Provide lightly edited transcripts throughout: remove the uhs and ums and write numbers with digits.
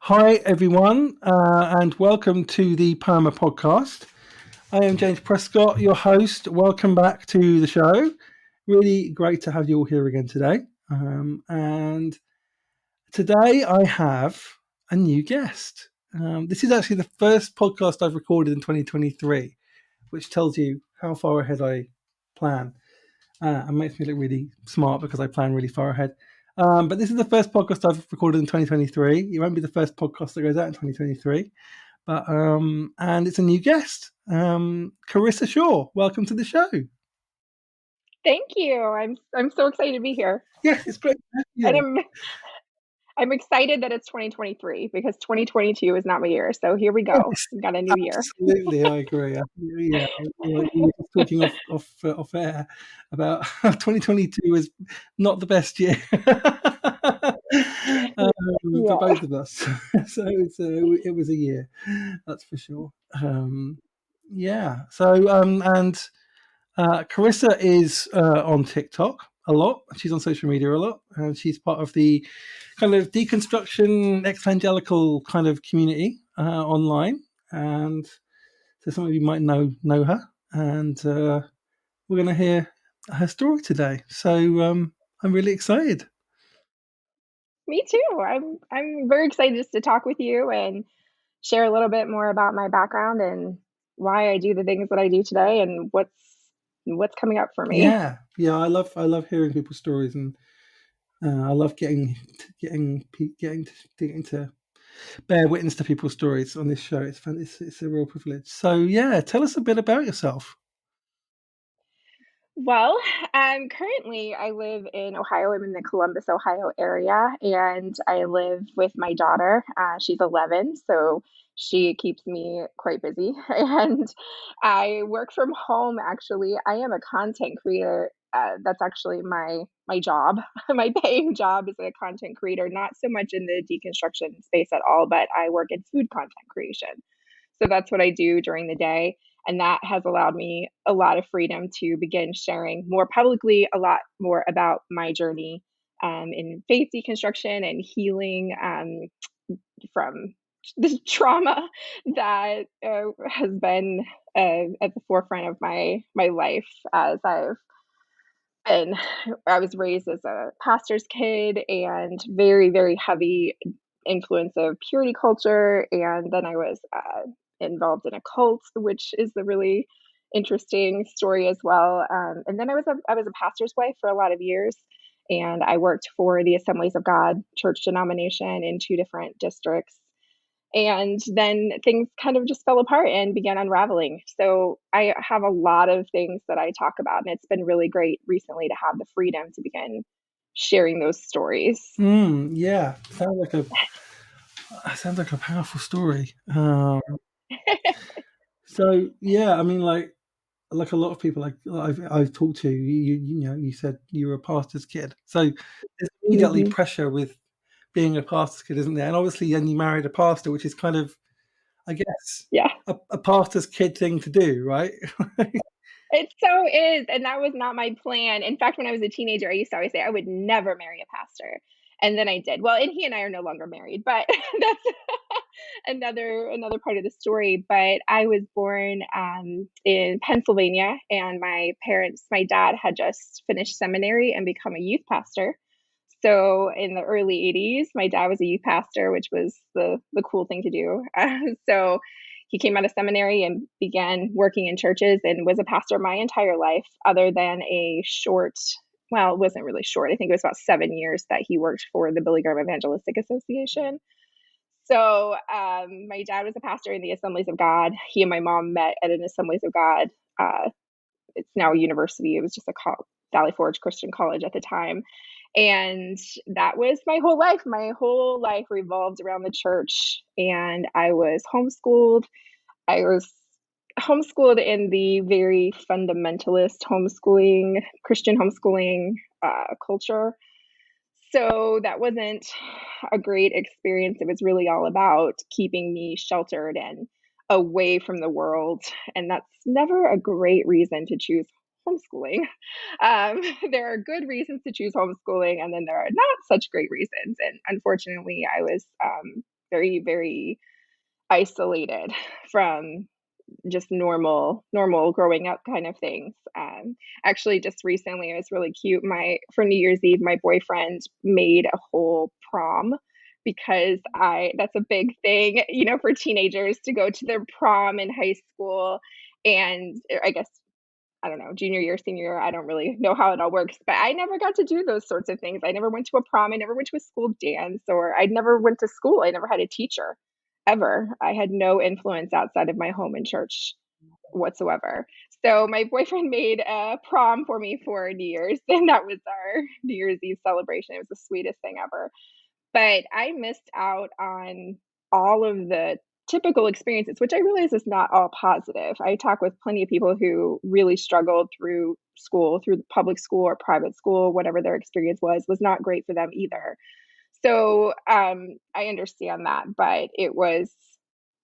Hi, everyone, and welcome to the Poema podcast. I am James Prescott, your host. Welcome back to the show. Really great to have you all here again today. And today I have a new guest. This is actually the first podcast I've recorded in 2023, which tells you how far ahead I plan. And makes me look really smart because I plan really far ahead. But this is the first podcast I've recorded in 2023. It won't be the first podcast that goes out in 2023. But and it's a new guest, Carissa Shaw. Welcome to the show. Thank you. I'm so excited to be here. Yeah, it's great. And I'm excited that it's 2023 because 2022 is not my year. So here we go. We've got a new year. Absolutely, I agree. Yeah, we were just talking off air about how 2022 is not the best year for both of us. So it was a year, that's for sure. Yeah. So and Carissa is on TikTok a lot. She's on social media a lot, and she's part of the kind of deconstruction evangelical kind of community online. And so some of you might know her, and we're going to hear her story today. So I'm really excited. Me too. I'm very excited just to talk with you and share a little bit more about my background and why I do the things that I do today and what's coming up for me. Yeah. I love hearing people's stories, and I love getting to bear witness to people's stories on this show. It's fun. It's a real privilege. So yeah, tell us a bit about yourself. Well, currently I live in Ohio. I'm in the Columbus, Ohio area, and I live with my daughter. She's 11, so she keeps me quite busy. And I work from home, actually. I am a content creator. That's actually my job. My paying job is a content creator, not so much in the deconstruction space at all, but I work in food content creation. So that's what I do during the day. And that has allowed me a lot of freedom to begin sharing more publicly, a lot more about my journey in faith deconstruction and healing from this trauma that has been at the forefront of my life as I was raised as a pastor's kid and very, very heavy influence of purity culture. And then I was involved in a cult, which is a really interesting story as well. And then I was a pastor's wife for a lot of years, and I worked for the Assemblies of God church denomination in two different districts. And then things kind of just fell apart and began unraveling. So I have a lot of things that I talk about, and it's been really great recently to have the freedom to begin sharing those stories. Yeah, sounds like a powerful story. So yeah, I mean, like a lot of people I've talked to, you said you were a pastor's kid, so there's immediately Mhm. pressure with being a pastor's kid, isn't there? And obviously, then you married a pastor, which is kind of, I guess, Yeah. a pastor's kid thing to do, right? It so is, and that was not my plan. In fact, when I was a teenager, I used to always say I would never marry a pastor, and then I did. Well, and he and I are no longer married, but that's another part of the story. But I was born in Pennsylvania, and my dad had just finished seminary and become a youth pastor. So in the early 80s, my dad was a youth pastor, which was the cool thing to do. So he came out of seminary and began working in churches and was a pastor my entire life, other than a short, well, it wasn't really short. I think it was about 7 years that he worked for the Billy Graham Evangelistic Association. So my dad was a pastor in the Assemblies of God. He and my mom met at an Assemblies of God. It's now a university. It was just Valley Forge Christian College at the time. And that was my whole life. My whole life revolved around the church. And I was homeschooled. I was homeschooled in the very fundamentalist homeschooling, Christian homeschooling culture. So that wasn't a great experience. It was really all about keeping me sheltered and away from the world. And that's never a great reason to choose homeschooling. There are good reasons to choose homeschooling, and then there are not such great reasons. And unfortunately, I was very, very isolated from just normal growing up kind of things. Actually, just recently, it was really cute. For New Year's Eve, my boyfriend made a whole prom because that's a big thing, for teenagers to go to their prom in high school. And I guess, I don't know, junior year, senior year, I don't really know how it all works, but I never got to do those sorts of things. I never went to a prom. I never went to a school dance, or I never went to school. I never had a teacher ever. I had no influence outside of my home and church whatsoever. So my boyfriend made a prom for me for New Year's, and that was our New Year's Eve celebration. It was the sweetest thing ever. But I missed out on all of the typical experiences, which I realize is not all positive. I talk with plenty of people who really struggled through school, through public school or private school, whatever their experience was not great for them either. So I understand that, but it was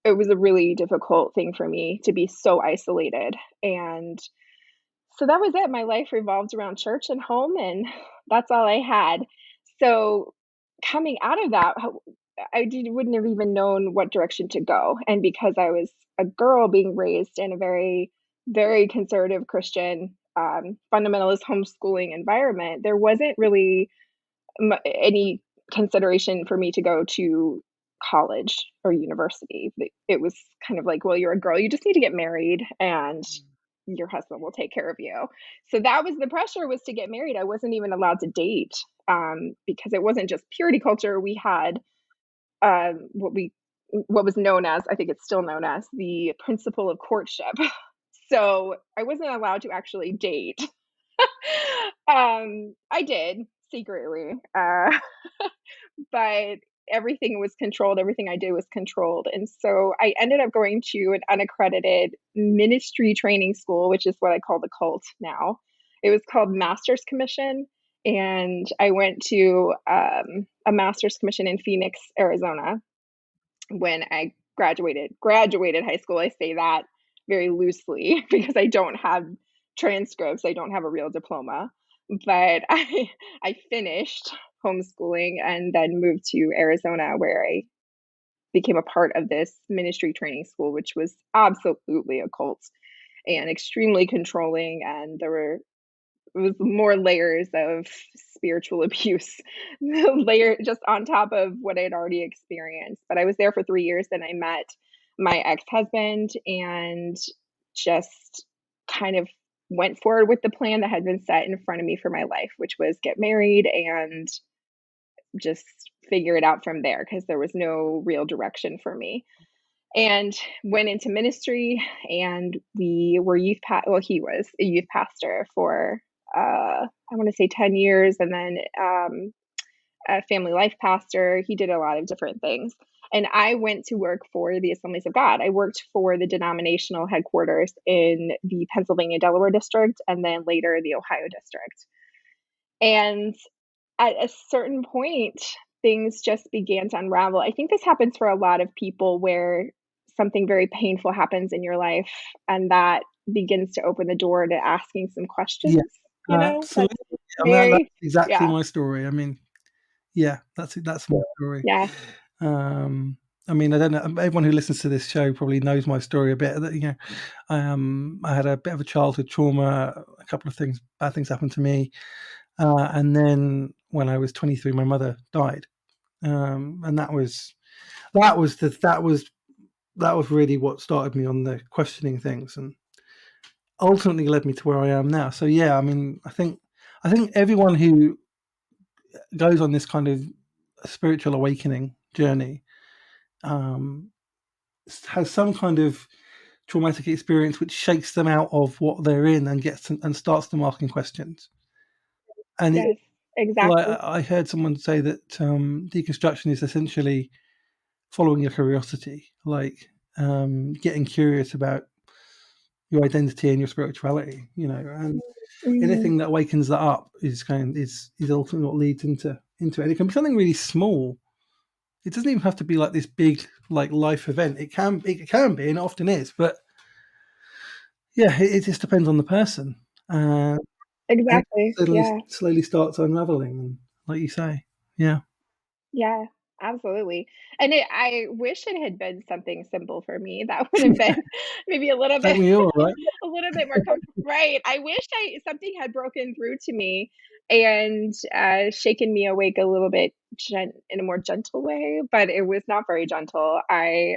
a really difficult thing for me to be so isolated. And so that was it. My life revolved around church and home, and that's all I had. So coming out of that, wouldn't have even known what direction to go. And because I was a girl being raised in a very, very conservative Christian, fundamentalist homeschooling environment, there wasn't really any consideration for me to go to college or university. It was kind of like, well, you're a girl, you just need to get married, and your husband will take care of you. So that was the pressure, was to get married. I wasn't even allowed to date, because it wasn't just purity culture. We had what was known as, I think it's still known as, the principle of courtship. So I wasn't allowed to actually date. I did secretly, but everything was controlled. Everything I did was controlled. And so I ended up going to an unaccredited ministry training school, which is what I call the cult now. It was called Master's Commission. And I went to a Master's Commission in Phoenix, Arizona, when I graduated high school. I say that very loosely because I don't have transcripts. I don't have a real diploma, but I finished homeschooling and then moved to Arizona, where I became a part of this ministry training school, which was absolutely a cult and extremely controlling. And it was more layers of spiritual abuse, layer just on top of what I had already experienced. But I was there for 3 years, and I met my ex-husband and just kind of went forward with the plan that had been set in front of me for my life, which was get married and just figure it out from there, because there was no real direction for me. And went into ministry, and we were well, he was a youth pastor for I want to say 10 years, and then a family life pastor. He did a lot of different things. And I went to work for the Assemblies of God. I worked for the denominational headquarters in the Pennsylvania Delaware district, and then later the Ohio district. And at a certain point, things just began to unravel. I think this happens for a lot of people, where something very painful happens in your life, and that begins to open the door to asking some questions. Yeah, absolutely. That's exactly yeah. my story. I mean, yeah, that's my story. Yeah. I mean, I don't know. Everyone who listens to this show probably knows my story a bit. That I had a bit of a childhood trauma. A couple of bad things happened to me, and then when I was 23, my mother died, and that was really what started me on the questioning things, and ultimately led me to where I am now. So yeah, I mean, I think everyone who goes on this kind of spiritual awakening journey has some kind of traumatic experience which shakes them out of what they're in and starts them asking questions. And yes, exactly. I heard someone say that deconstruction is essentially following your curiosity, like getting curious about your identity and your spirituality, and anything that awakens that up is ultimately what leads into it. It can be something really small. It doesn't even have to be like this big life event. It can be, and it often is, but yeah, it just depends on the person. Exactly. It Yeah. slowly starts unraveling, and like you say, yeah. Yeah. Absolutely. And I wish it had been something simple for me. That would have been maybe a little Don't bit we all, right? a little bit more comfortable. Right. I wish I something had broken through to me and shaken me awake a little bit in a more gentle way, but it was not very gentle. I've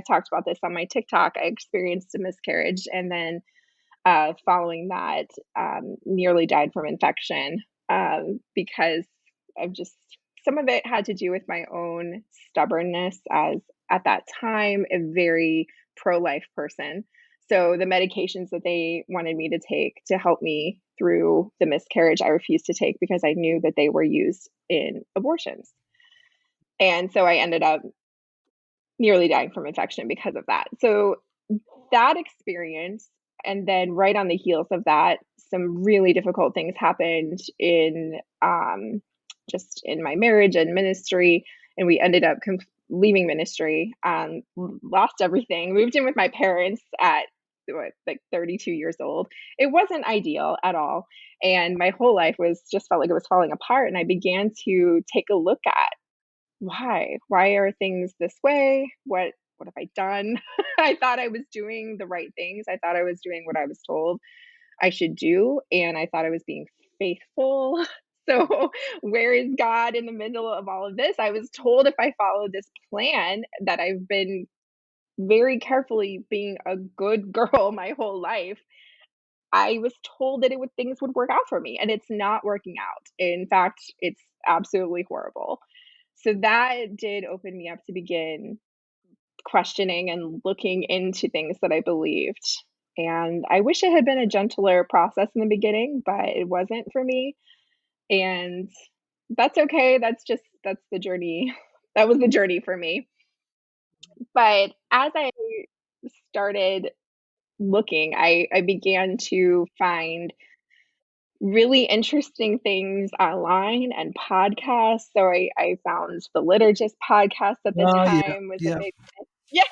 talked about this on my TikTok. I experienced a miscarriage, and then following that, nearly died from infection, because of just some of it had to do with my own stubbornness as at that time a very pro-life person. So the medications that they wanted me to take to help me through the miscarriage, I refused to take because I knew that they were used in abortions. And so I ended up nearly dying from infection because of that. So that experience, and then right on the heels of that, some really difficult things happened in just in my marriage and ministry, and we ended up leaving ministry, lost everything, moved in with my parents at what, like 32 years old. It wasn't ideal at all, and my whole life was just felt like it was falling apart. And I began to take a look at why are things this way? What have I done? I thought I was doing the right things. I thought I was doing what I was told I should do, and I thought I was being faithful. So, where is God in the middle of all of this? I was told if I followed this plan that I've been very carefully being a good girl my whole life, I was told that things would work out for me, and it's not working out. In fact, it's absolutely horrible. So that did open me up to begin questioning and looking into things that I believed. And I wish it had been a gentler process in the beginning, but it wasn't for me. And that's okay. That's the journey. That was the journey for me. But as I started looking, I began to find really interesting things online and podcasts. So I found the liturgist podcast at the Oh, yeah, time was a yeah, big yeah,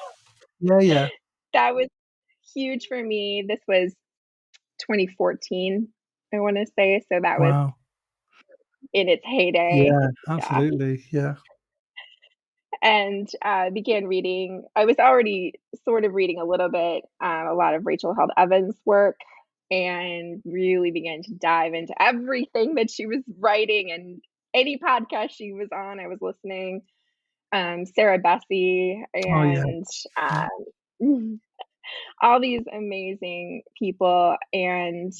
yeah, yeah. that was huge for me. This was 2014, I wanna say, so that was Wow. in its heyday. Yeah, Yeah, absolutely. Yeah. and, began reading. I was already sort of reading a little bit, a lot of Rachel Held Evans' work, and really began to dive into everything that she was writing, and any podcast she was on, I was listening. Sarah Bessey Oh, yeah. and, Yeah. all these amazing people, and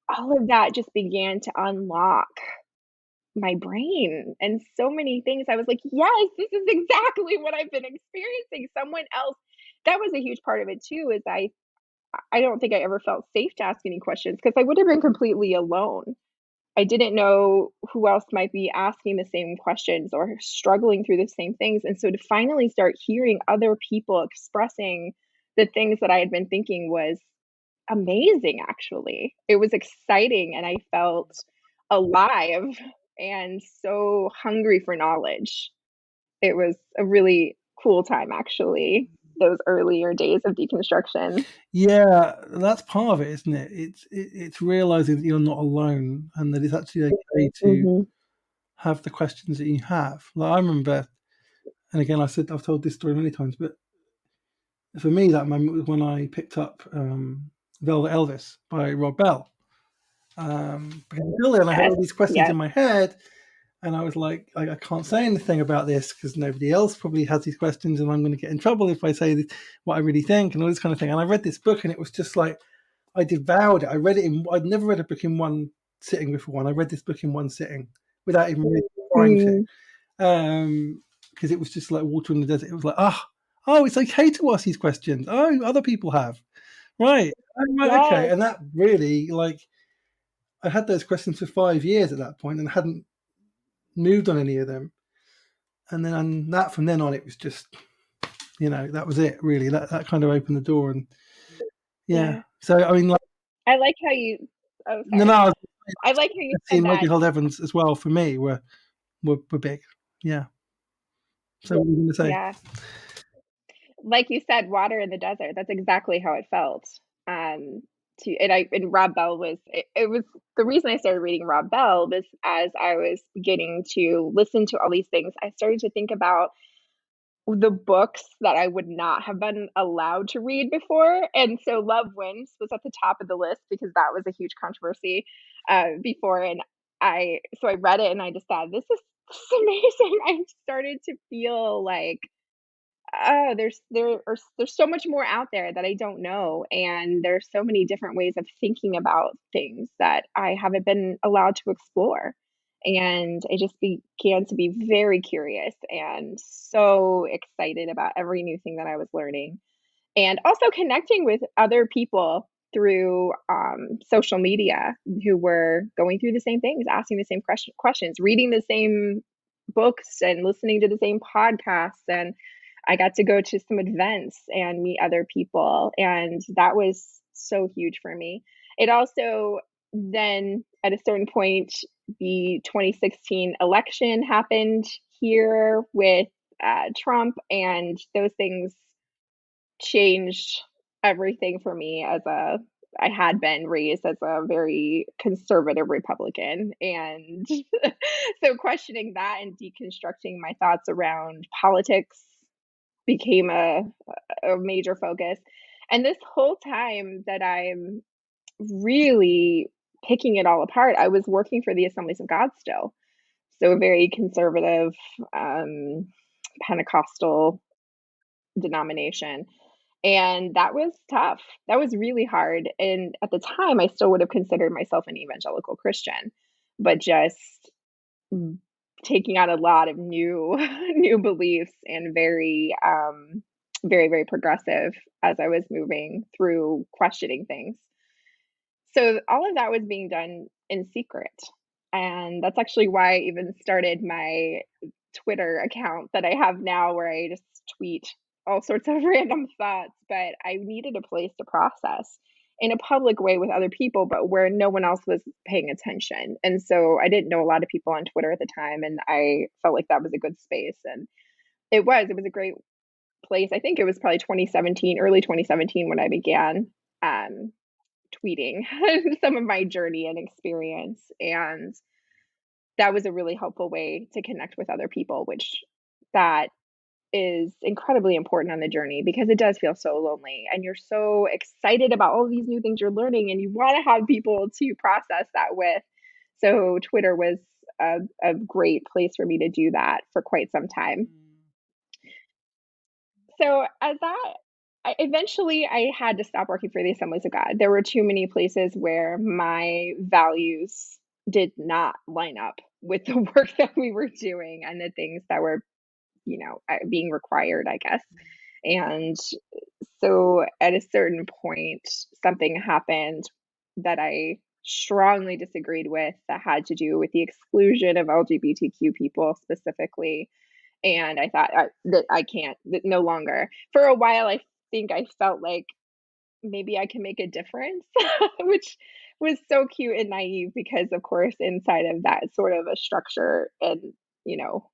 all of that just began to unlock my brain and so many things. I was like, "Yes, this is exactly what I've been experiencing." Someone else that was a huge part of it too, is I don't think I ever felt safe to ask any questions because I would have been completely alone. I didn't know who else might be asking the same questions or struggling through the same things, and so to finally start hearing other people expressing the things that I had been thinking was amazing, actually. It was exciting, and I felt alive and so hungry for knowledge. It was a really cool time, actually, those earlier days of deconstruction. Yeah, that's part of it, isn't it? It's realizing that you're not alone and that it's actually okay to Mhm. have the questions that you have. Like I remember, and again, I've told this story many times, but for me, that moment was when I picked up Velvet Elvis by Rob Bell. Because until then, I had Yes, all these questions yes. in my head, and I was like, I can't say anything about this because nobody else probably has these questions, and I'm going to get in trouble if I say this, what I really think, and all this kind of thing. And I read this book, and it was just like I devoured it. I read it I'd never read a book in one sitting before, and I read this book in one sitting without even really trying to, Mm, because it was just like water in the desert. It was like, oh, it's okay to ask these questions. Oh, other people have, right, right, okay, yes, and that really like I had those questions for 5 years at that point and hadn't moved on any of them. And then that from then on, it was just, that was it really. That kind of opened the door. And yeah. yeah. So, I mean, like, I like how you oh, no, sorry. no, I like how you seeing said Roger that. Hold Evans as well for me were big. Yeah. So what were you going to say? Yeah. Like you said, water in the desert, that's exactly how it felt. Um, and Rob Bell was it was the reason I started reading Rob Bell was as I was beginning to listen to all these things, I started to think about the books that I would not have been allowed to read before, and so Love Wins was at the top of the list because that was a huge controversy, before, and I read it and I just thought, this is amazing." I started to feel like, oh, there's so much more out there that I don't know, and there's so many different ways of thinking about things that I haven't been allowed to explore. And I just began to be very curious and so excited about every new thing that I was learning, and also connecting with other people through social media who were going through the same things, asking the same questions, reading the same books, and listening to the same podcasts. And I got to go to some events and meet other people, and that was so huge for me. It also then, at a certain point, the 2016 election happened here with Trump, and those things changed everything for me as a I had been raised as a very conservative Republican, and so questioning that and deconstructing my thoughts around politics became a major focus. And this whole time that I'm really picking it all apart, I was working for the Assemblies of God still. So a very conservative, um, Pentecostal denomination. And that was tough. That was really hard. And at the time, I still would have considered myself an evangelical Christian, but just mm, taking on a lot of new new beliefs, and very progressive as I was moving through questioning things. So all of that was being done in secret. And that's actually why I even started my Twitter account that I have now, where I just tweet all sorts of random thoughts. But I needed a place to process in a public way with other people, but where no one else was paying attention. And so I didn't know a lot of people on Twitter at the time, and I felt like that was a good space. And it was a great place. I think it was probably 2017, early 2017, when I began um, tweeting some of my journey and experience. And that was a really helpful way to connect with other people, which that is incredibly important on the journey, because it does feel so lonely and you're so excited about all these new things you're learning, and you want to have people to process that with. So Twitter was a great place for me to do that for quite some time. So as that eventually I had to stop working for the Assemblies of God. There were too many places where my values did not line up with the work that we were doing and the things that were, being required, I guess. And so at a certain point, something happened that I strongly disagreed with, that had to do with the exclusion of LGBTQ people specifically. And I thought that I can't, that no longer. For a while, I think I felt like maybe I can make a difference, which was so cute and naive, because, of course, inside of that sort of a structure, and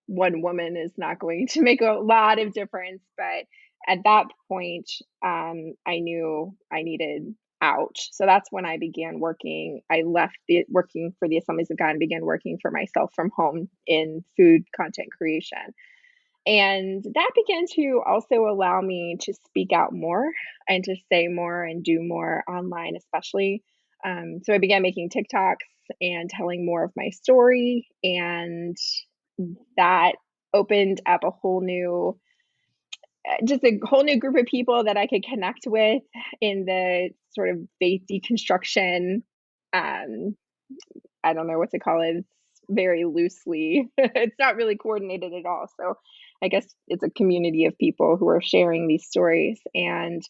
one woman is not going to make a lot of difference. But at that point, I knew I needed out. So that's when I began working. I left working for the Assemblies of God and began working for myself from home in food content creation. And that began to also allow me to speak out more and to say more and do more online, especially. So I began making TikToks and telling more of my story, and that opened up a whole new, just a whole new group of people that I could connect with in the sort of faith deconstruction. Um, I don't know what to call it. It's very loosely, it's not really coordinated at all. So I guess it's a community of people who are sharing these stories. And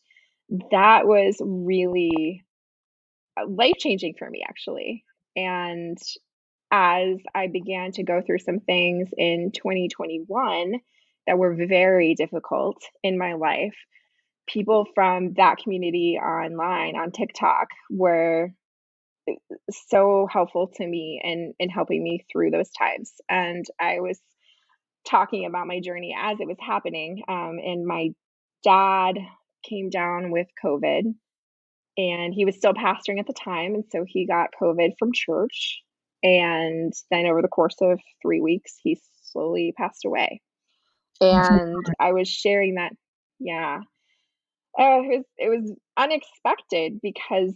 that was really life changing for me, actually. And as I began to go through some things in 2021 that were very difficult in my life, people from that community online on TikTok were so helpful to me in helping me through those times. And I was talking about my journey as it was happening. And my dad came down with COVID, and he was still pastoring at the time, and so he got COVID from church, and then over the course of 3 weeks, he slowly passed away. I'm so And I was sharing that. Yeah. It was unexpected because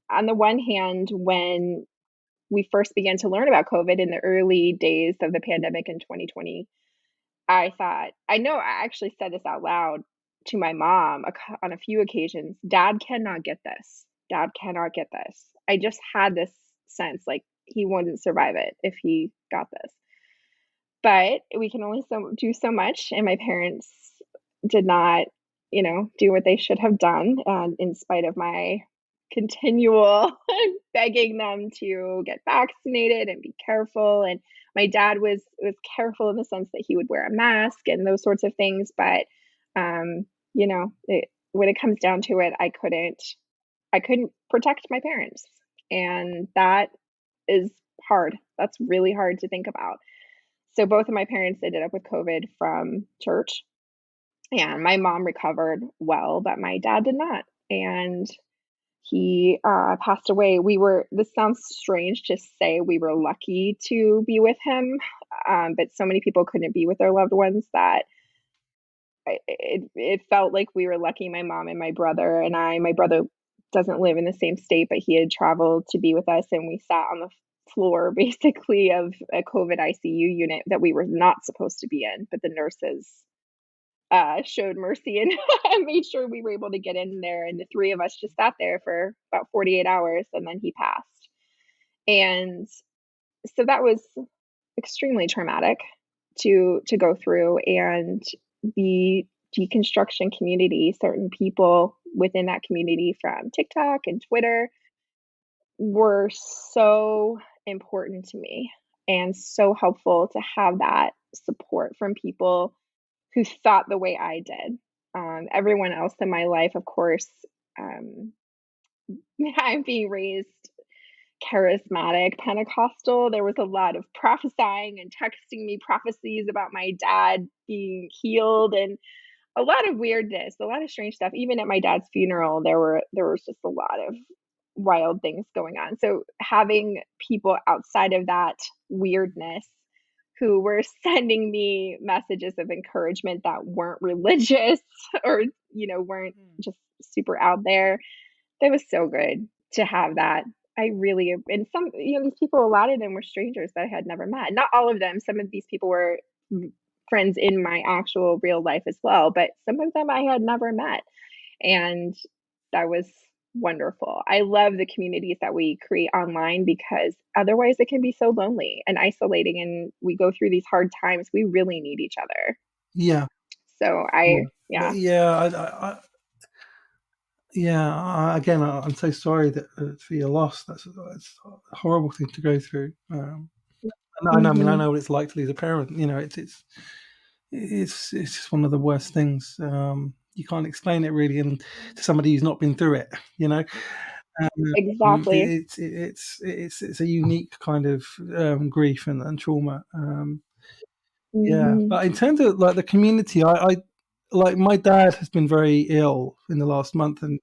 on the one hand, when we first began to learn about COVID in the early days of the pandemic in 2020, I thought, I know I actually said this out loud to my mom on a few occasions. Dad cannot get this. Dad cannot get this. I just had this sense like he wouldn't survive it if he got this. But we can only do so much, and my parents did not, do what they should have done, in spite of my continual begging them to get vaccinated and be careful. And my dad was careful in the sense that he would wear a mask and those sorts of things. But when it comes down to it, I couldn't protect my parents, and that is hard. That's really hard to think about. So both of my parents ended up with COVID from church, and my mom recovered well, but my dad did not. And he passed away. This sounds strange to say we were lucky to be with him, but so many people couldn't be with their loved ones that it felt like we were lucky. My mom and my brother and I. My brother doesn't live in the same state, but he had traveled to be with us, and we sat on the floor basically of a COVID ICU unit that we were not supposed to be in, but the nurses showed mercy and made sure we were able to get in there. And the three of us just sat there for about 48 hours, and then he passed. And so that was extremely traumatic to go through. And the deconstruction community, certain people within that community from TikTok and Twitter were so important to me and so helpful to have that support from people who thought the way I did. Everyone else in my life, of course, um, I'm being raised charismatic Pentecostal. There was a lot of prophesying and texting me prophecies about my dad being healed, and a lot of weirdness, a lot of strange stuff. Even at my dad's funeral, there was just a lot of wild things going on. So having people outside of that weirdness who were sending me messages of encouragement that weren't religious or weren't just super out there, that was so good to have that. I really, and some, these people, a lot of them were strangers that I had never met. Not all of them. Some of these people were friends in my actual real life as well, but some of them I had never met. And that was wonderful. I love the communities that we create online because otherwise it can be so lonely and isolating, and we go through these hard times. We really need each other. yeah, So but yeah. again, I'm so sorry that for your loss. That's a horrible thing to go through. I know. I mean, I Hmm. know what it's like to lose a parent. It's just one of the worst things. You can't explain it really, and to somebody who's not been through it, Exactly. it's a unique kind of grief and trauma. Yeah, Hmm. but in terms of like the community, I like my dad has been very ill in the last month, and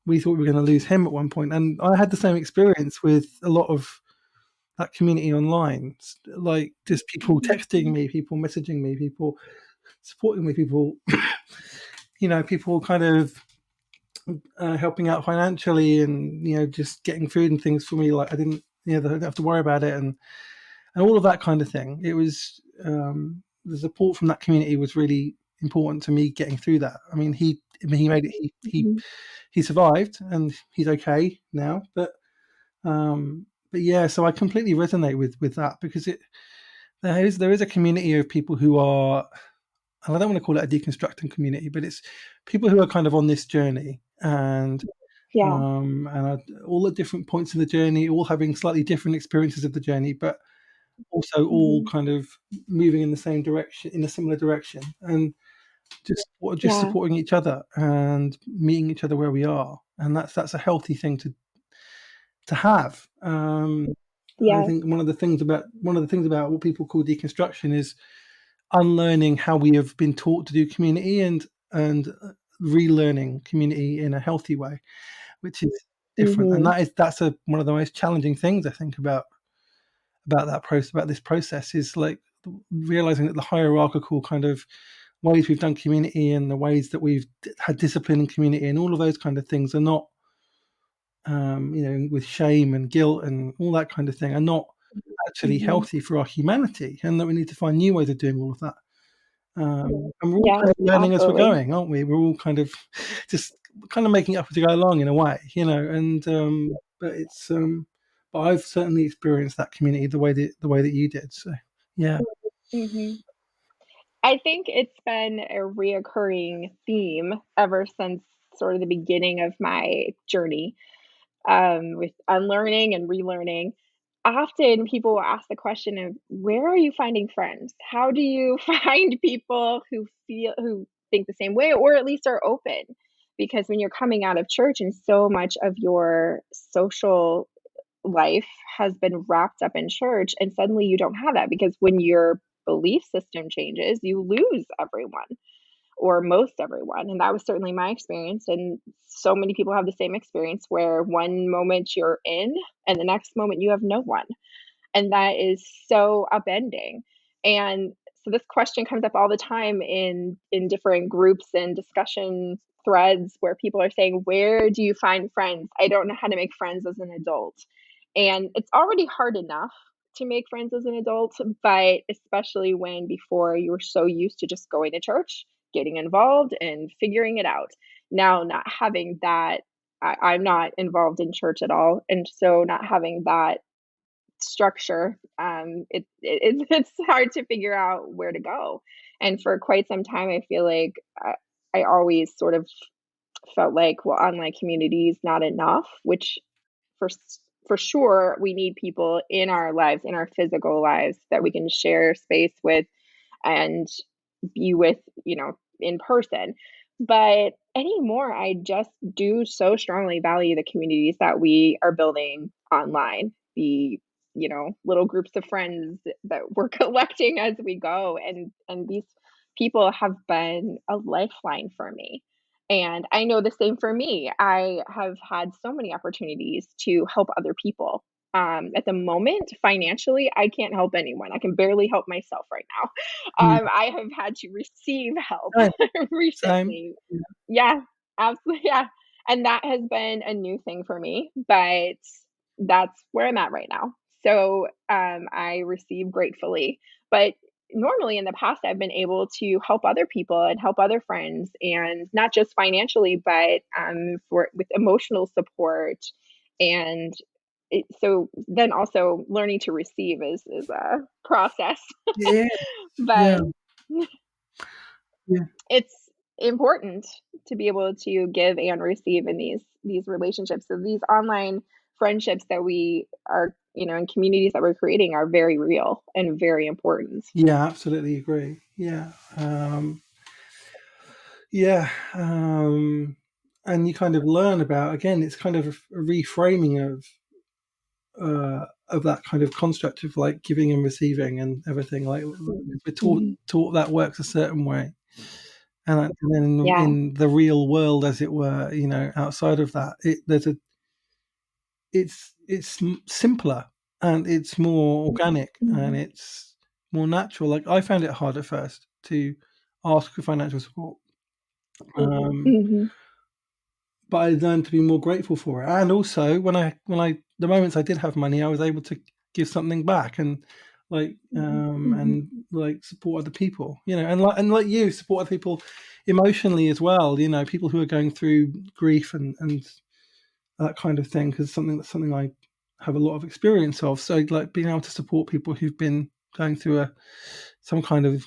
we thought we were going to lose him at one point, and I had the same experience with a lot of that community online, like just people texting me, people messaging me, people supporting me, people people kind of helping out financially, and just getting food and things for me. Like I didn't, they don't have to worry about it, and all of that kind of thing. It was the support from that community was really important to me getting through that. I mean, he made it. He survived, and he's okay now. But yeah, so I completely resonate with that because there is a community of people who are, and I don't want to call it a deconstructing community, but it's people who are kind of on this journey, Yeah. all at different points in the journey, all having slightly different experiences of the journey, but also all Hmm. kind of moving in the same direction, in a similar direction, and just Yeah. supporting each other and meeting each other where we are, and that's a healthy thing to have. I Yes. think one of the things about what people call deconstruction is unlearning how we have been taught to do community, and relearning community in a healthy way, which is different. And that's one of the most challenging things I think about that process, about this process, is like realizing that the hierarchical kind of ways we've done community and the ways that we've had discipline in community and all of those kind of things are not, with shame and guilt and all that kind of thing, are not actually healthy for our humanity, and that we need to find new ways of doing all of that. And we're all kind of learning as we're going, aren't we? We're all kind of just making it up as we go along in a way, and but it's but I've certainly experienced that community the way that you did. So yeah. I think it's been a reoccurring theme ever since sort of the beginning of my journey, with unlearning and relearning. Often people will ask the question of, where are you finding friends? How do you find people who think the same way, or at least are open? Because when you're coming out of church and so much of your social life has been wrapped up in church, and suddenly you don't have that, because when your belief system changes, you lose everyone, or most everyone. And that was certainly my experience. And so many people have the same experience, where one moment you're in and the next moment you have no one. And that is so upending. And so this question comes up all the time in different groups and discussion threads, where people are saying, where do you find friends? I don't know how to make friends as an adult. And it's already hard enough to make friends as an adult, but especially when before you were so used to just going to church, getting involved, and figuring it out. Now, not having that, I'm not involved in church at all. And so not having that structure, it's hard to figure out where to go. And for quite some time, I feel like I always sort of felt like, well, online community is not enough, which for for sure we need people in our lives, in our physical lives, that we can share space with and be with, in person. But anymore, I just do so strongly value the communities that we are building online, the little groups of friends that we're collecting as we go, and these people have been a lifeline for me. And I know the same for me. I have had so many opportunities to help other people. At the moment, financially, I can't help anyone. I can barely help myself right now. I have had to receive help Same. recently. Same. Yeah, absolutely. Yeah. And that has been a new thing for me, but that's where I'm at right now. So I receive gratefully. But normally in the past, I've been able to help other people and help other friends, and not just financially, but with emotional support. And so then also learning to receive is a process. Yeah. Yeah. But Yeah. it's important to be able to give and receive in these relationships. So these online friendships that we are, in communities that we're creating, are very real and very important. Yeah, absolutely agree. Yeah. Yeah. And you kind of learn about, again, it's kind of a reframing of that kind of construct of like giving and receiving and everything. Like we're taught that works a certain way. And then Yeah. in the real world, as it were, outside of that, it's simpler, and it's more organic, and it's more natural. Like I found it hard at first to ask for financial support, but I learned to be more grateful for it. And also, when the moments I did have money, I was able to give something back, and and like support other people, and like you support other people emotionally as well. People who are going through grief and that kind of thing, because something I have a lot of experience of. So like being able to support people who've been going through some kind of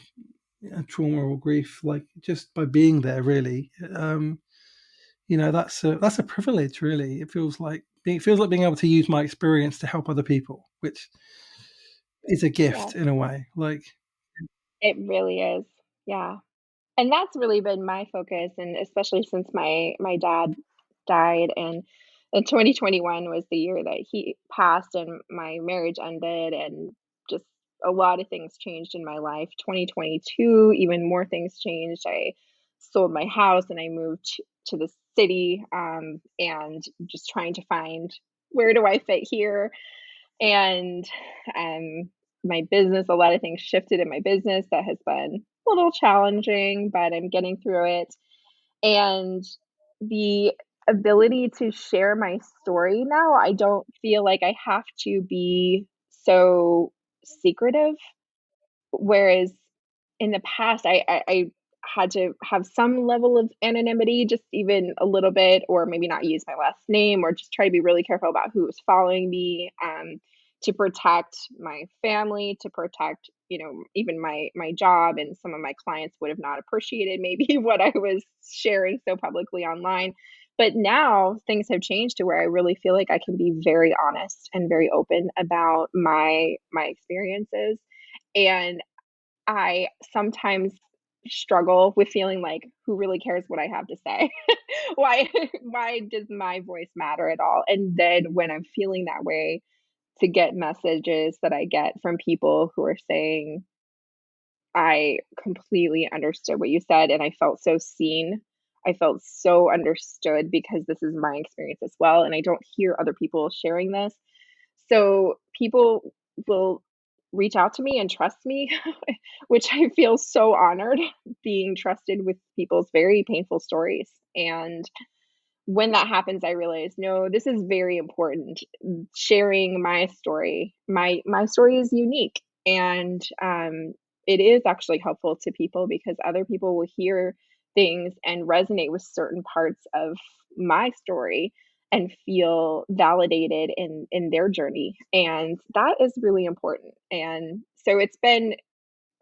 trauma or grief, like just by being there, really, that's a privilege. Really, it feels like being able to use my experience to help other people, which is a gift in a way. Like, It really is. Yeah. And that's really been my focus, and especially since my dad died, and 2021 was the year that he passed and my marriage ended, and just a lot of things changed in my life. 2022, even more things changed. I sold my house and I moved to the city, and just trying to find where do I fit here. And my business, a lot of things shifted in my business that has been a little challenging, but I'm getting through it. And the ability to share my story now, I don't feel like I have to be so secretive. Whereas in the past, I had to have some level of anonymity, just even a little bit, or maybe not use my last name, or just try to be really careful about who was following me, to protect my family, to protect, even my job. And some of my clients would have not appreciated maybe what I was sharing so publicly online. But now things have changed to where I really feel like I can be very honest and very open about my experiences. And I sometimes struggle with feeling like, who really cares what I have to say? Why why does my voice matter at all? And then when I'm feeling that way, to get messages that I get from people who are saying, "I completely understood what you said, and I felt so seen. I felt so understood because this is my experience as well, and I don't hear other people sharing this." So people will reach out to me and trust me, which I feel so honored being trusted with people's very painful stories. And when that happens, I realize, no, this is very important. Sharing my story, my story is unique, and it is actually helpful to people because other people will hear things and resonate with certain parts of my story and feel validated in their journey, and that is really important. And so it's been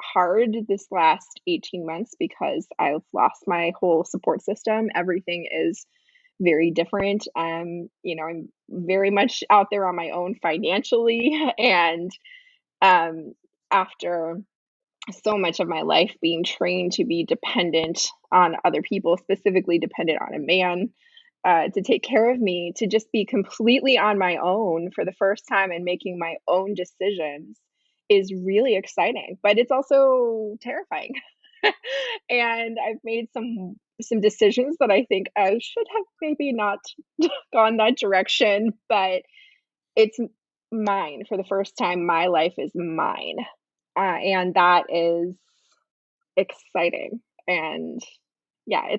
hard this last 18 months because I've lost my whole support system. Everything is very different. I'm very much out there on my own financially, and um, after so much of my life being trained to be dependent on other people, specifically dependent on a man, to take care of me, to just be completely on my own for the first time and making my own decisions is really exciting, but it's also terrifying. And I've made some decisions that I think I should have maybe not gone that direction, but it's mine for the first time. My life is mine, and that is exciting. And yeah,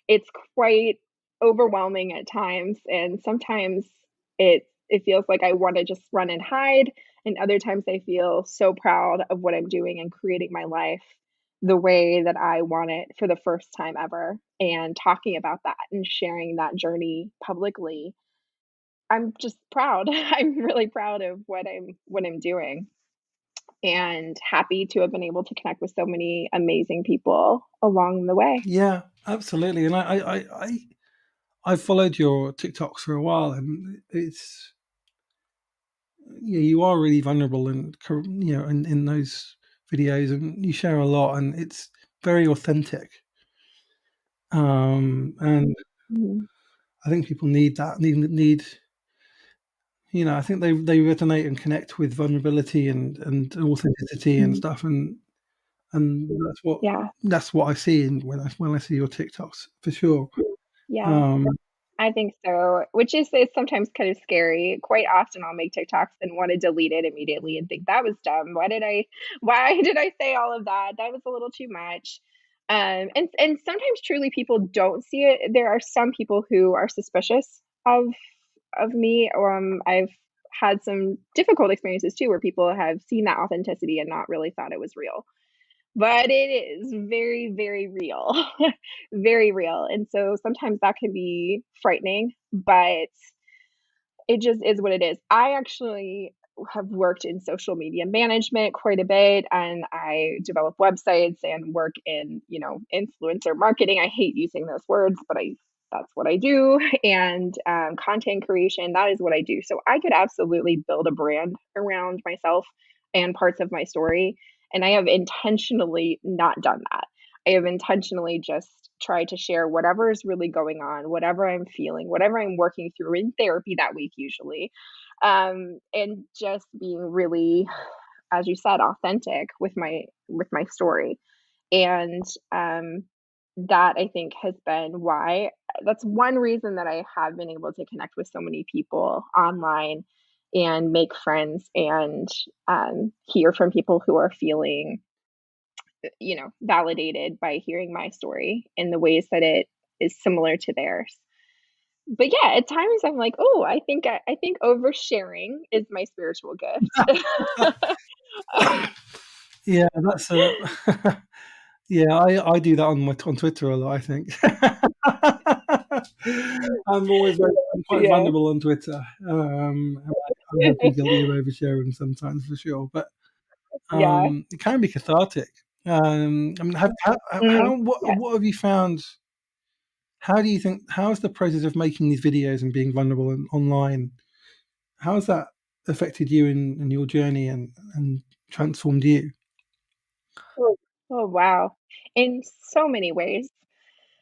it's quite overwhelming at times, and sometimes it feels like I wanna just run and hide, and other times I feel so proud of what I'm doing and creating my life the way that I want it for the first time ever, and talking about that and sharing that journey publicly. I'm just proud. I'm really proud of what I'm doing, and happy to have been able to connect with so many amazing people along the way. Yeah, absolutely. And I've followed your TikToks for a while, and it's you are really vulnerable and in those videos, and you share a lot, and it's very authentic. And Mhm. I think people need that. Need I think they resonate and connect with vulnerability and authenticity and Mhm. stuff, and Yeah, that's what I see when I see your TikToks for sure. yeah. Um, I think so, which is sometimes kind of scary. Quite often, I'll make TikToks and wanna delete it immediately and think, "That was dumb. Why did I say all of that? That was a little too much." And sometimes truly people don't see it. There are some people who are suspicious of me. I've had some difficult experiences too, where people have seen that authenticity and not really thought it was real. But it is very, very real, very real. And so sometimes that can be frightening, but it just is what it is. I actually have worked in social media management quite a bit, and I develop websites and work in, influencer marketing. I hate using those words, but I that's what I do. And content creation, that is what I do. So I could absolutely build a brand around myself and parts of my story. And I have intentionally not done that. I have intentionally just tried to share whatever is really going on, whatever I'm feeling, whatever I'm working through in therapy that week, usually. And just being really, as you said, authentic with my story. And that I think has been why that's one reason that I have been able to connect with so many people online and make friends and, hear from people who are feeling, validated by hearing my story in the ways that it is similar to theirs. But yeah, at times I'm like, "Oh, I think oversharing is my spiritual gift." Yeah, that's a yeah. I do that on Twitter a lot. I think I'm quite Yeah. vulnerable on Twitter. I have been guilty of oversharing sometimes for sure, but Yeah. it can be cathartic. I mean, Mhm. Yes. what have you found? How do you think? How has the process of making these videos and being vulnerable and online? How has that affected you in your journey and transformed you? Oh, oh, wow. In so many ways.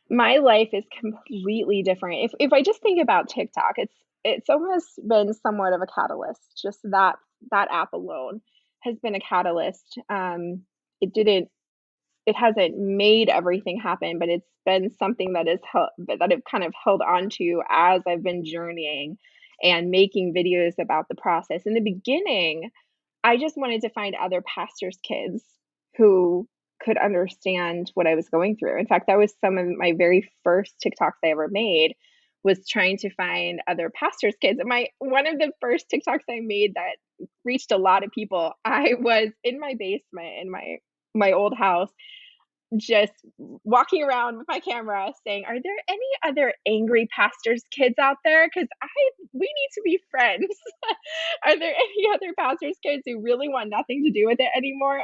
My life is completely different. If I just think about TikTok, it's almost been somewhat of a catalyst. Just that app alone has been a catalyst. It didn't it hasn't made everything happen, but it's been something that I've kind of held on to as I've been journeying and making videos about the process. In the beginning, I just wanted to find other pastors' kids who could understand what I was going through. In fact, that was some of my very first TikToks I ever made was trying to find other pastors' kids. And my one of the first TikToks I made that reached a lot of people, I was in my basement in my old house just walking around with my camera saying, "Are there any other angry pastors' kids out there? Because we need to be friends. Are there any other pastors' kids who really want nothing to do with it anymore?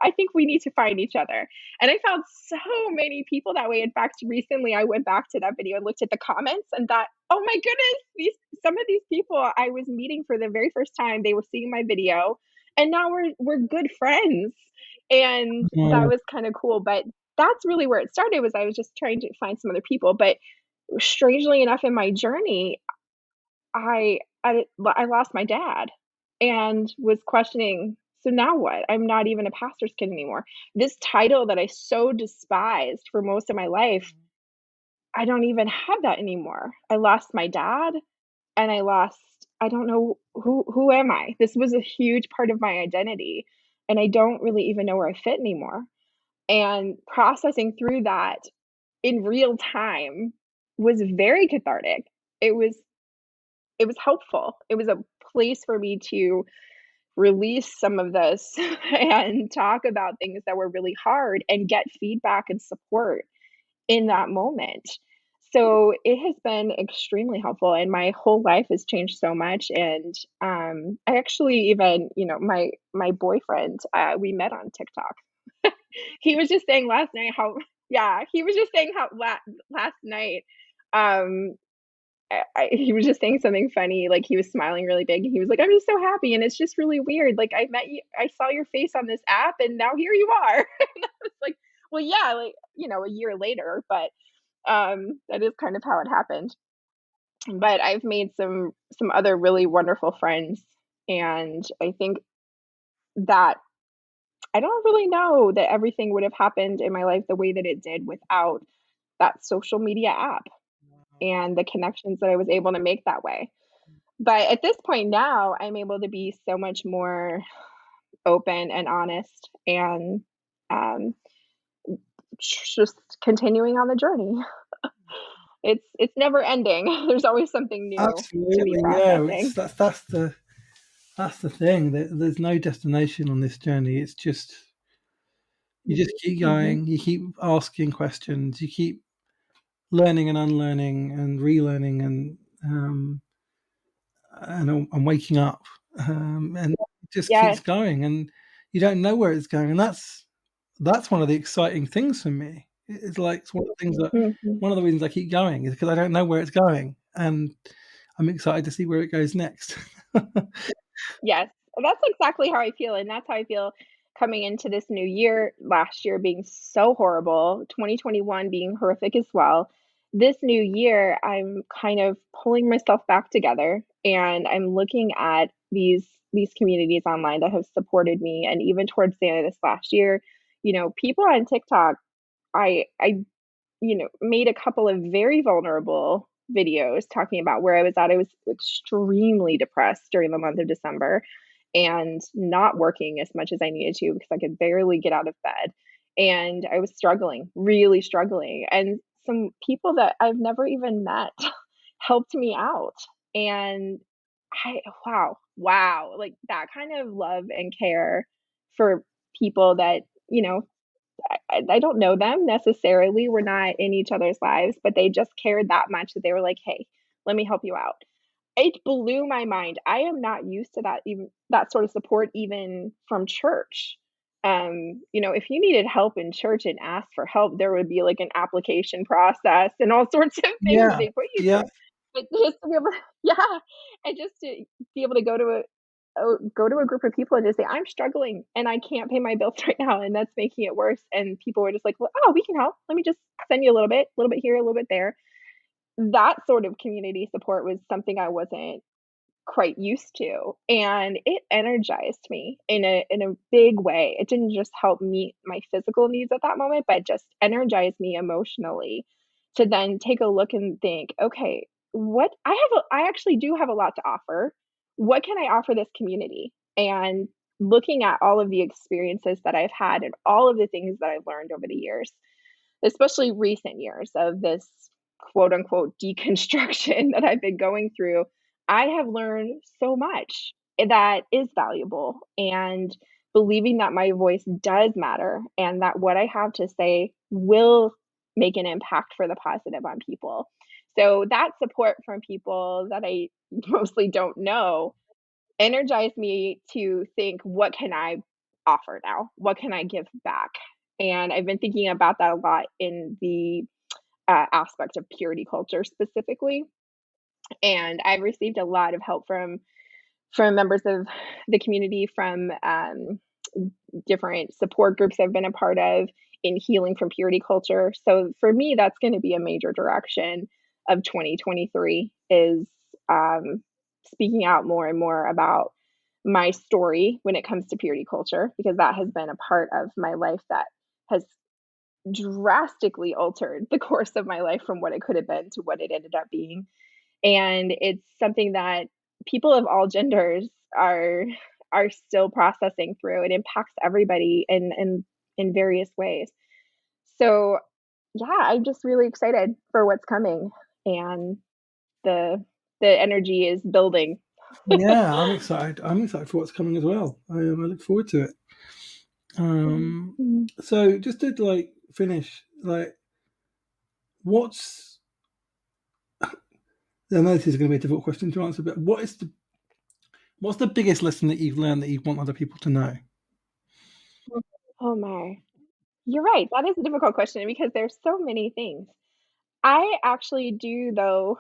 I think we need to find each other." And I found so many people that way. In fact, recently I went back to that video and looked at the comments and thought, "Oh my goodness, these some of these people I was meeting for the very first time, they were seeing my video, and now we're good friends." And that Mm, was kind of cool. But that's really where it started was I was just trying to find some other people. But strangely enough, in my journey, I lost my dad and was questioning, so now what? I'm not even a pastor's kid anymore. This title that I so despised for most of my life, I don't even have that anymore. I lost my dad and I don't know who am I? This was a huge part of my identity and I don't really even know where I fit anymore. And processing through that in real time was very cathartic. It was it was helpful. It was a place for me to release some of this and talk about things that were really hard and get feedback and support in that moment. So it has been extremely helpful and my whole life has changed so much. And I actually even, my boyfriend, we met on TikTok. He was just saying last night how yeah, he was just saying how last night, um, he was just saying something funny, like, he was smiling really big, and he was like, "I'm just so happy, and it's just really weird, like, I saw your face on this app, and now here you are." And I was like, "Well, yeah, like, a year later," but, that is kind of how it happened. But I've made some other really wonderful friends, and I think that I don't really know that everything would have happened in my life the way that it did without that social media app and the connections that I was able to make that way. But at this point now, I'm able to be so much more open and honest and um, just continuing on on the journey. It's never ending. There's always something new to be absolutely, yeah. processing. That's the thing. There's no destination on this journey. It's just you just keep Mhm. going. You keep asking questions. You keep learning and unlearning and relearning um, and waking up, and it just keeps Yes. going. And you don't know where it's going. And that's one of the exciting things for me. It's like it's one of the things that Mhm. one of the reasons I keep going is because I don't know where it's going, and I'm excited to see where it goes next. Yes, that's exactly how I feel, and that's how I feel coming into this new year, last year being so horrible, 2021 being horrific as well. This new year, I'm kind of pulling myself back together, and I'm looking at these communities online that have supported me, and even towards the end of this last year, people on TikTok I made a couple of very vulnerable videos talking about where I was at. I was extremely depressed during the month of December and not working as much as I needed to because I could barely get out of bed. And I was struggling, really struggling. And some people that I've never even met helped me out. And wow, like that kind of love and care for people that, I don't know them necessarily. We're not in each other's lives, but they just cared that much that they were like, "Hey, let me help you out." It blew my mind. I am not used to that, even that sort of support even from church. If you needed help in church and asked for help, there would be like an application process and all sorts of things Yeah, they put you yeah, through. But just to be able yeah, and just to be able to go to a group of people and just say, "I'm struggling and I can't pay my bills right now, and that's making it worse." And people were just like, "Well, oh, we can help. Let me just send you a little bit here, a little bit there." That sort of community support was something I wasn't quite used to, and it energized me in a big way. It didn't just help meet my physical needs at that moment, but just energized me emotionally to then take a look and think, "Okay, what I actually do have a lot to offer. What can I offer this community?" And looking at all of the experiences that I've had and all of the things that I've learned over the years, especially recent years of this quote unquote deconstruction that I've been going through, I have learned so much that is valuable, and believing that my voice does matter and that what I have to say will make an impact for the positive on people. So that support from people that I mostly don't know energized me to think, what can I offer now? What can I give back? And I've been thinking about that a lot in the aspect of purity culture specifically. And I've received a lot of help from members of the community, from different support groups I've been a part of in healing from purity culture. So for me, that's going to be a major direction of 2023 is um, speaking out more and more about my story when it comes to purity culture, because that has been a part of my life that has drastically altered the course of my life from what it could have been to what it ended up being. And it's something that people of all genders are still processing through. It impacts everybody in various ways. So yeah, I'm just really excited for what's coming, and the the energy is building. yeah. I'm excited. I'm excited for what's coming as well. I look forward to it. Mhm. So just to like finish, like, what's I know this is going to be a difficult question to answer, but what's the biggest lesson that you've learned that you want other people to know? Oh my. You're right. That is a difficult question because there's so many things. I actually do though.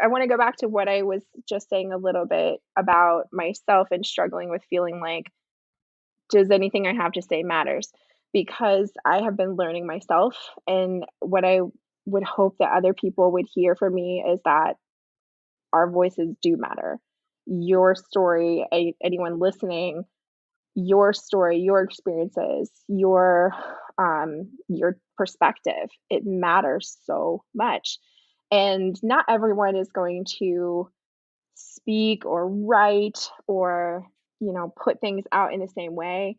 I want to go back to what I was just saying a little bit about myself and struggling with feeling like, does anything I have to say matters? Because I have been learning myself, and what I would hope that other people would hear from me is that our voices do matter. Your story, anyone listening, your story, your experiences, your perspective, it matters so much. And not everyone is going to speak or write or, put things out in the same way,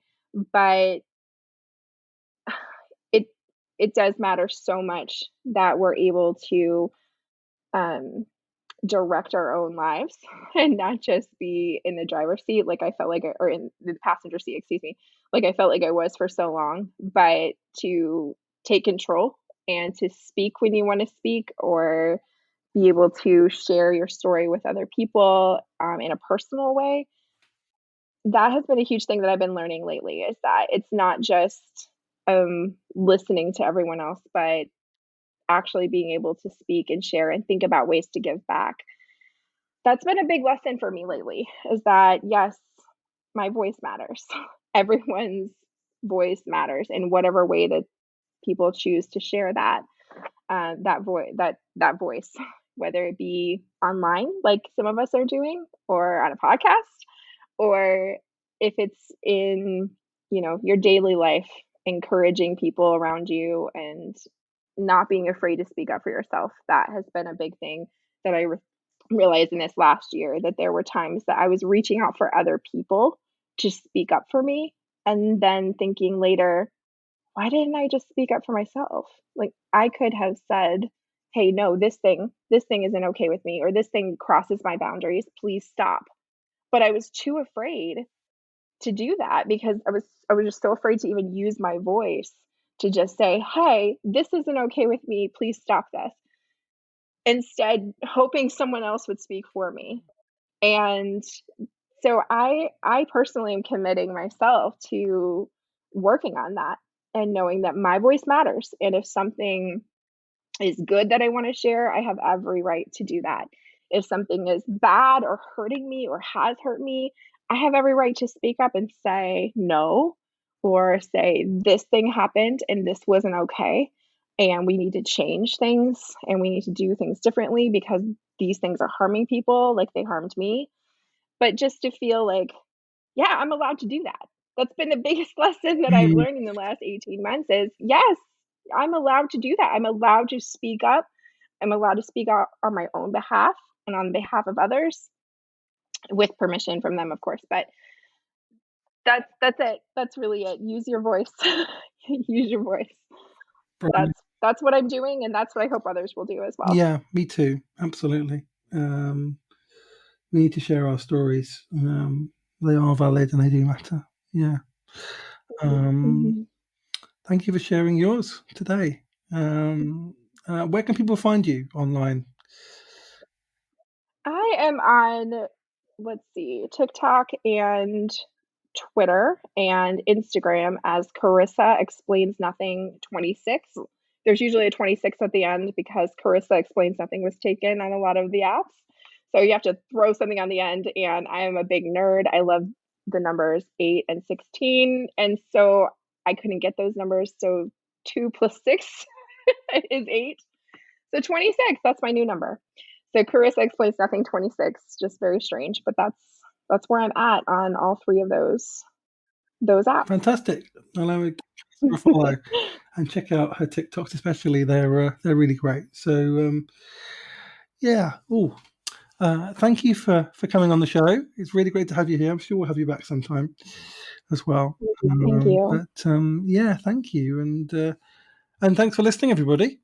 but it it does matter so much that we're able to um direct our own lives and not just be in the driver's seat like I felt like or in the passenger seat, excuse me, like I felt like I was for so long, but to take control and to speak when you want to speak, or be able to share your story with other people in a personal way. That has been a huge thing that I've been learning lately, is that it's not just listening to everyone else, but actually being able to speak and share and think about ways to give back. That's been a big lesson for me lately, is that yes, my voice matters. Everyone's voice matters in whatever way that people choose to share that voice, whether it be online, like some of us are doing, or on a podcast, or if it's in your daily life encouraging people around you and not being afraid to speak up for yourself. That has been a big thing that I realized in this last year, that there were times that I was reaching out for other people to speak up for me, and then thinking later, why didn't I just speak up for myself? Like, I could have said, "Hey, no, this thing isn't okay with me, or this thing crosses my boundaries. Please stop." But I was too afraid to do that because I was just so afraid to even use my voice to just say, "Hey, this isn't okay with me. Please stop this." Instead, hoping someone else would speak for me. And so I personally am committing myself to working on that and knowing that my voice matters. And if something is good that I want to share, I have every right to do that. If something is bad or hurting me or has hurt me, I have every right to speak up and say no, or say this thing happened and this wasn't okay. And we need to change things and we need to do things differently because these things are harming people like they harmed me. But just to feel like, yeah, I'm allowed to do that. That's been the biggest lesson that I've Mm. learned in the last 18 months is, yes, I'm allowed to do that. I'm allowed to speak up. I'm allowed to speak out on my own behalf and on behalf of others with permission from them, of course. But that's it. That's really it. Use your voice. Use your voice. Brilliant. That's what I'm doing, and that's what I hope others will do as well. Yeah, me too. Absolutely. We need to share our stories. They are valid and they do matter. Yeah. Mhm. Thank you for sharing yours today. Where can people find you online? I am on, let's see, TikTok and Twitter and Instagram as Carissa Explains Nothing 26. There's usually a 26 at the end because Carissa Explains Nothing was taken on a lot of the apps. So you have to throw something on the end, and I am a big nerd. I love the numbers 8 and 16, and so I couldn't get those numbers, so 2 plus 6 is 8. So 26, that's my new number. So Carissa Explains Nothing 26, just very strange, but that's where I'm at on all 3 of those apps. Fantastic. I'll give her a follow and check out her TikToks, especially. They're really great. So yeah. Oh, thank you for coming on the show. It's really great to have you here. I'm sure we'll have you back sometime as well. Thank you. But yeah, thank you, and thanks for listening, everybody.